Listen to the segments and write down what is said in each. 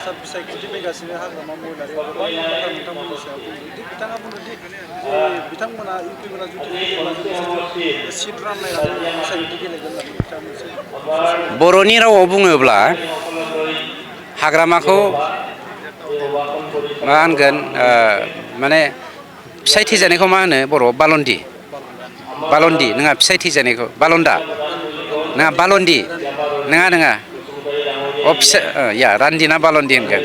बिसायख'थि फैगासिनो हाग्रामा महिलारि गोबां बाथ्रा नोंथांमोननि सायाव बुंदों बिथाङा बुंदोंदि बिथांमोना इउपिफोरा जुदि सिट रानलायनानै बिसायख'थि गेलेगोन होननानै बिथाङा मोनसे बर'नि रावाव बुङोब्ला हाग्रामाखौ मा होनगोन माने फिसाय थैजानायखौ मा होनो बर'आव बालन्दि नङा फिसाय थैजानायखौ बालन्दा नङा बालन्दि नङा रान्दि ना बालन्दि होनगोन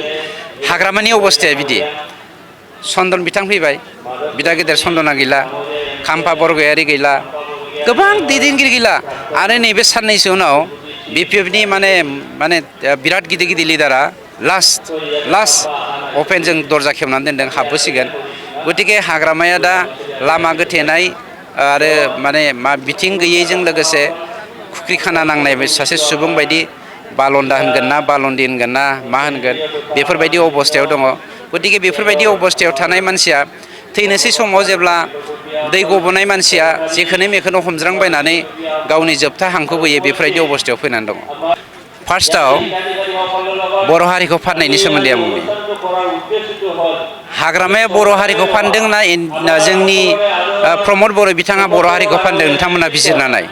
हाग्रामानि अबस्थाया बिदि चन्दन बिथां फैबाय बिदा गेदेर चन्दना गैला खाम्फा बरगयारि गैला गोबां दैदेनगिरि गैला आरो नैबे साननैसो उनाव बिपिएफनि माने बिराद गिदिर लिडारा लास्ट अपेनजों दरजा खेवनानै दोनदों हाबबोसिगोन गतिके हाग्रामाया दा लामा गोथेनाय आरो बिथिं गैयैजों लोगोसे खुख्रि खाना नांनाय सासे सुबुं बायदि बालन्दा होनगोन ना बालन्दि होनगोन ना मा होनगोन बेफोरबायदि अबस्थायाव दङ गतिके बेफोरबायदि अबस्थायाव थानाय मानसिया थैनोसै समाव जेब्ला दै गबोनाय मानसिया जेखोनो मेखोनो हमज्रांबायनानै गावनि जोबथा हांखौ बोयो बेफोरबायदि अबस्थायाव फैनानै दङ। फार्स्टआव बर' हारिखौ फाननायनि सोमोन्दै आं बुंनि हाग्रामाया बर' हारिखौ फानदों ना जोंनि प्रमद बर' बिथाङा बर' हारिखौ फानदों नोंथांमोना बिजिरना नाय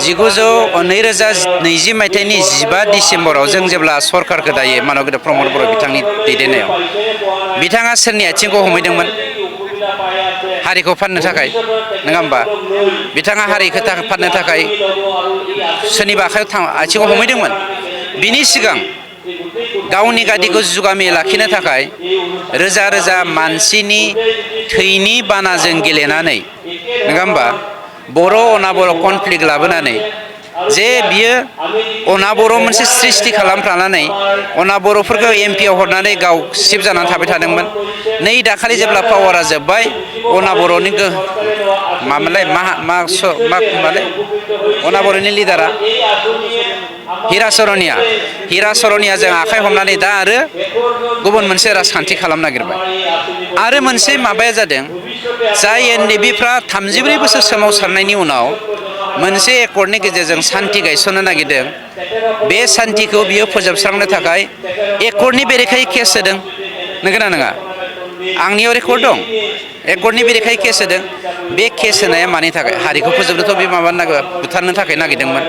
2020 मायथाइनि 15 डिसेम्बराव जों जेब्ला सरकारखौ दायो मानगोदा प्रमद बर' बिथांनि दैदेननायाव बिथाङा सोरनि आथिंखौ हमहैदोंमोन हारिखौ फाननो थाखाय नङा होमबा बिथाङा हारिखौ फाननो थाखाय सोरनिबा आखायाव आथिंखौ हमहैदोंमोन बिनि सिगां गावनि गादिखौ जुगामि लाखिनो थाखाय रोजा रोजा मानसिनि थैनि बानाजों गेलेनानै नङा होमबा बर' अनाबर' कनफ्लिक्ट लाबोनानै जे बियो अनाबर' मोनसे सृष्टि खालामफ्लानानै अनाबर'फोरखौ एमपिआव हरनानै गाव सिफ जानानै थाबाय थादोंमोन नै दाखालि जेब्ला पावारा जोब्बाय अनाबर'नि अनाबर'नि लिडारा हिरा सरनिया जों आखाइ हमनानै दा आरो गुबुन मोनसे राजखान्थि खालामनो नागिरबाय आरो मोनसे माबाया जादों जाय एनडिएफबिफ्रा 34 बोसोर सोमावसारनायनि उनाव मोनसे एकर्डनि गेजेरजों सान्थि गायसननो नागिरदों बे सान्थिखौ बियो फोजोबस्रांनो थाखाय एकर्डनि बेरेखायै केस होदों नंगौना नङा आंनियाव रेकर्ड दं एकर्डनि बेरेखायै केस होदों बे केस होनाया मानि थाखाय हारिखौ फोजोबनोथ' बे बुथारनो थाखाय नागिरदोंमोन